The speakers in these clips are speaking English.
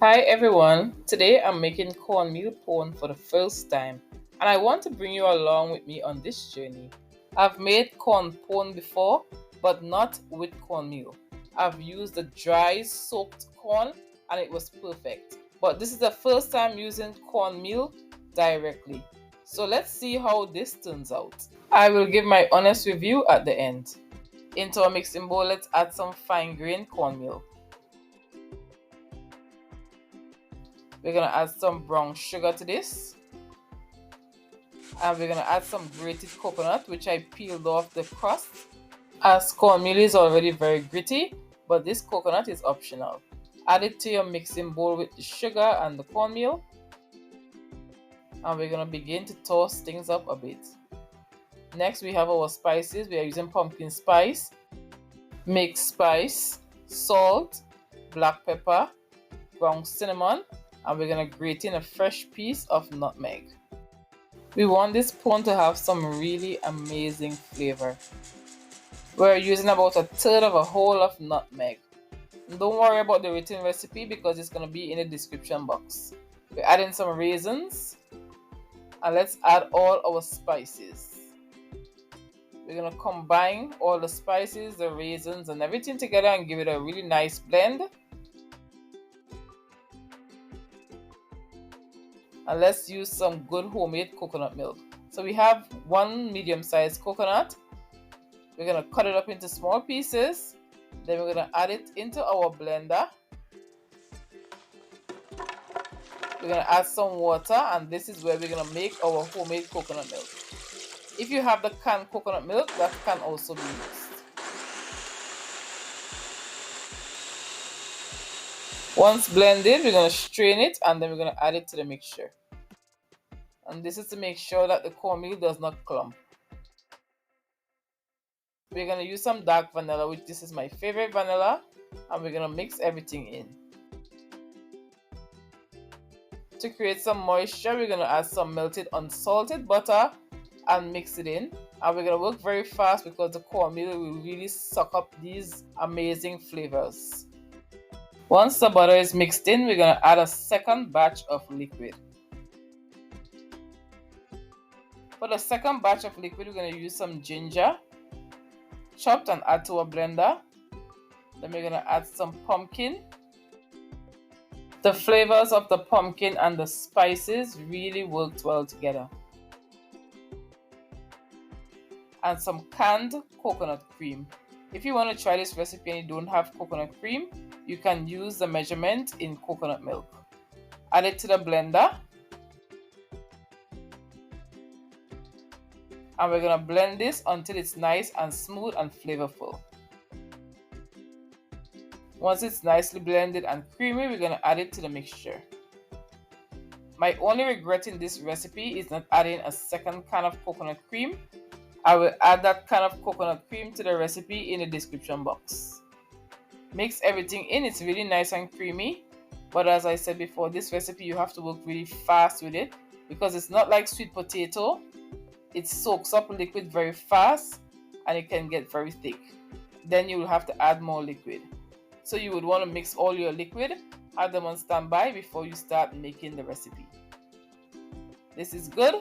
Hi everyone, today I'm making cornmeal pone for the first time and I want to bring you along with me on this journey. I've made corn pone before but not with cornmeal. I've used the dry soaked corn and it was perfect. But this is the first time using cornmeal directly. So let's see how this turns out. I will give my honest review at the end. Into a mixing bowl, let's add some fine grained cornmeal. We're going to add some brown sugar to this. And we're going to add some grated coconut, which I peeled off the crust. As cornmeal is already very gritty, but this coconut is optional. Add it to your mixing bowl with the sugar and the cornmeal. And we're going to begin to toss things up a bit. Next, we have our spices. We are using pumpkin spice, mixed spice, salt, black pepper, ground cinnamon, and we're going to grate in a fresh piece of nutmeg. We want this pone to have some really amazing flavor. We're using about a third of a whole of nutmeg. Don't worry about the written recipe because it's going to be in the description box. We're adding some raisins and let's add all our spices. We're going to combine all the spices, the raisins and everything together and give it a really nice blend. And let's use some good homemade coconut milk. So we have one medium-sized coconut. We're going to cut it up into small pieces. Then we're going to add it into our blender. We're going to add some water and this is where we're going to make our homemade coconut milk. If you have the canned coconut milk, that can also be used. Once blended, we're going to strain it and then we're going to add it to the mixture. And this is to make sure that the cornmeal does not clump. We're going to use some dark vanilla, which this is my favorite vanilla, and we're going to mix everything in. To create some moisture, we're going to add some melted unsalted butter and mix it in. And we're going to work very fast because the cornmeal will really suck up these amazing flavors. Once the butter is mixed in, we're going to add a second batch of liquid. For the second batch of liquid, we're going to use some ginger, chopped and add to a blender. Then we're going to add some pumpkin. The flavors of the pumpkin and the spices really worked well together. And some canned coconut cream. If you want to try this recipe and you don't have coconut cream, you can use the measurement in coconut milk. Add it to the blender. And we're going to blend this until it's nice and smooth and flavorful. Once it's nicely blended and creamy, we're going to add it to the mixture. My only regret in this recipe is not adding a second can of coconut cream. I will add that can of coconut cream to the recipe in the description box. Mix everything in, it's really nice and creamy. But as I said before, this recipe you have to work really fast with it because it's not like sweet potato. It soaks up liquid very fast and it can get very thick. Then you will have to add more liquid. So you would want to mix all your liquid, have them on standby before you start making the recipe. This is good.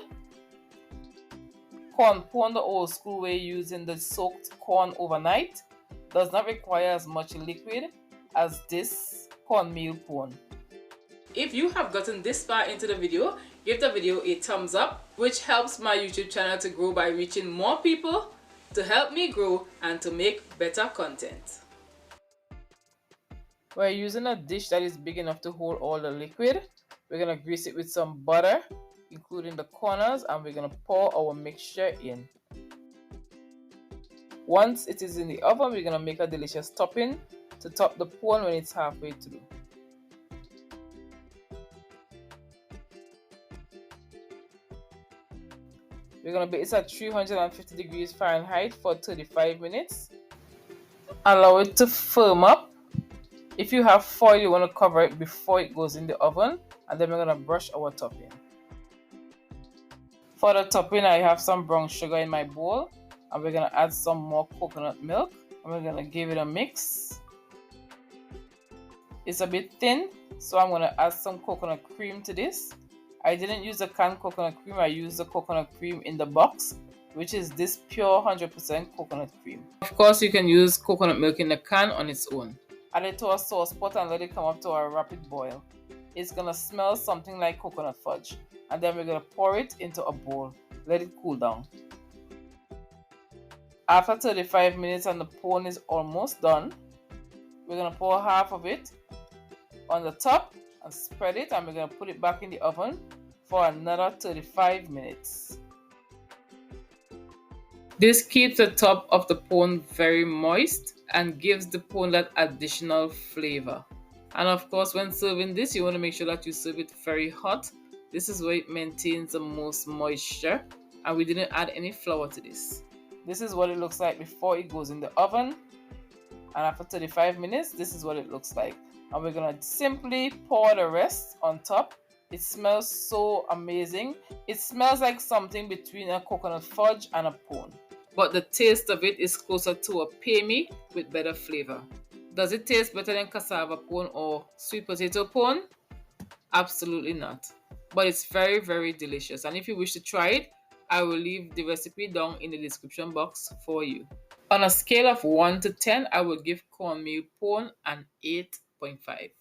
Corn pone the old school way using the soaked corn overnight does not require as much liquid as this cornmeal pone. If you have gotten this far into the video, give the video a thumbs up, which helps my YouTube channel to grow by reaching more people, to help me grow and to make better content. We're using a dish that is big enough to hold all the liquid. We're going to grease it with some butter, including the corners, and we're going to pour our mixture in. Once it is in the oven, we're going to make a delicious topping to top the pone when it's halfway through. We're going to bake this at 350 degrees Fahrenheit for 35 minutes. Allow it to firm up. If you have foil, you want to cover it before it goes in the oven. And then we're going to brush our topping. For the topping, I have some brown sugar in my bowl. And we're going to add some more coconut milk. And we're going to give it a mix. It's a bit thin, so I'm going to add some coconut cream to this. I didn't use the canned coconut cream, I used the coconut cream in the box, which is this pure 100% coconut cream. Of course, you can use coconut milk in the can on its own. Add it to a sauce pot and let it come up to a rapid boil. It's going to smell something like coconut fudge. And then we're going to pour it into a bowl. Let it cool down. After 35 minutes and the pone is almost done, we're going to pour half of it on the top and spread it, and we're going to put it back in the oven for another 35 minutes. This keeps the top of the pone very moist and gives the pone that additional flavor. And of course, when serving this, you want to make sure that you serve it very hot. This is where it maintains the most moisture, and we didn't add any flour to this. This is what it looks like before it goes in the oven, and after 35 minutes, this is what it looks like. And we're gonna simply pour the rest on top. It smells so amazing. It smells like something between a coconut fudge and a pone, but the taste of it is closer to a pay me with better flavor. Does it taste better than cassava pone or sweet potato pone? Absolutely not. But it's very, very delicious. And if you wish to try it, I will leave the recipe down in the description box for you. On a scale of 1 to 10, I would give cornmeal pone an 8.5.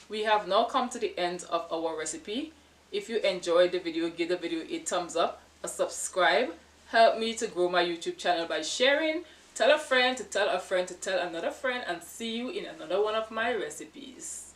We have now come to the end of our recipe. If you enjoyed the video, give the video a thumbs up, a subscribe. Help me to grow my YouTube channel by sharing. Tell a friend to tell a friend to tell another friend, and see you in another one of my recipes.